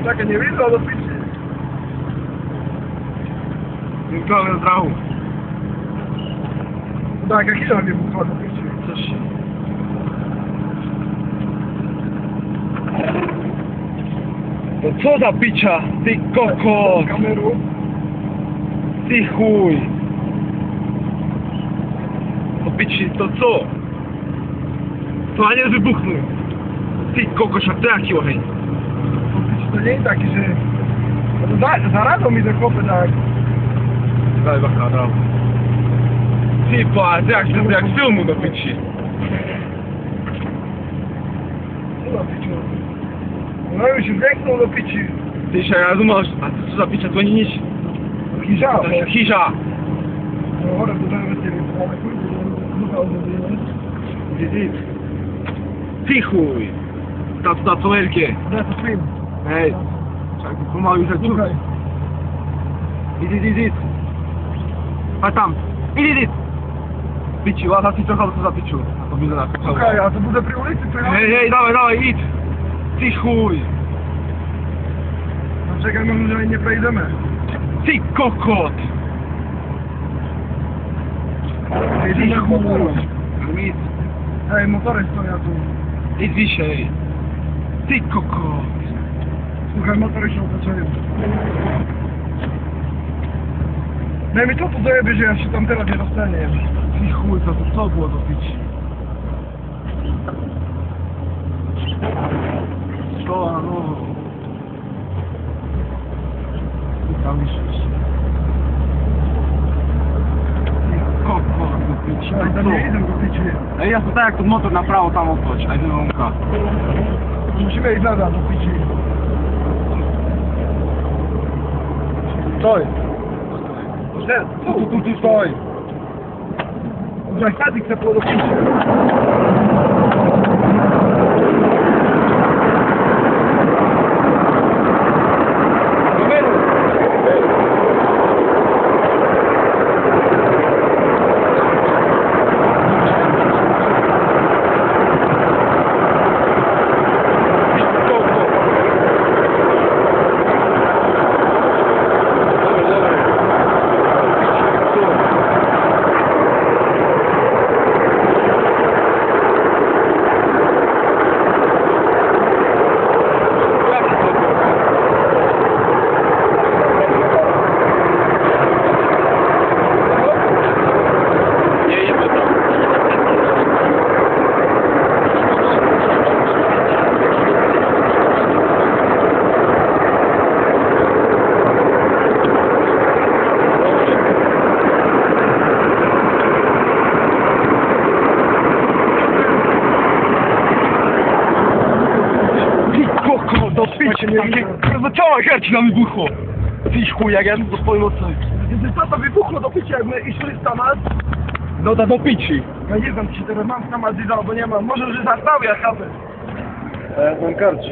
Czekaj, nie widzę, do pici. Zniknąłem z rachu. Tak, jak ile nie wybuchła do pici. Coś się... To co za picia, ty kokos! Kameru. Ty chuj! To pici, to co? To a nie wybuchnął! Ty kokos, a to jaki oheň? To pici to nie jest taki, że... No to zaradzą mi te chłopy, tak. Daj baka, Ty patrz, jak z filmu do pici. Co za pici? No już się zwięknął do pici. Ty się rozumiesz, a ty co za picia, to nie nic. Hizia. To się hizia. No chore, to nawet nie wiem. Ale kurde, ducha odrobienie. Idź. Ty chuj. Ta co wielkie. Daj to film. Hej. Czekaj, pomału już Słuchaj. Idź. A tam. Idź. Piciu, a ty trochę co za piciu. A to widzę na to. Słuchaj, a to będę przy ulicy, czy ja? Hej, dawaj, idź. Ty chuj. No czekaj, może nie przejdziemy. Ty kokot. Jedziemy w motoru. Idź. Ej, motory stoją tu. Idź dzisiaj. Ty kokot. Słuchaj, motory się otaczają. No mi co tu dojebie, że ja się tam teraz nie dostanie. Ty chuj, to co było do picia? Szkoła, no. Tam już. Kokot do picia. Ej, tam nie idę do pici. Ej, ja tutaj jak ten motor na prawo tam odchodź, a idę na łąka. Musimy iść nadal do pici. Stoj. Tu stoj. Jak Tadzik chce do pici. Do picia, no cała herci nam wybuchło. Ty chuj, jak ja do swojej mocy. Co to wybuchło do picia, jak my szli z Tamas? No da do pici. Ja nie znam, czy teraz mam Tamas albo nie mam. Może, że zastał ja kapę. Mam karci.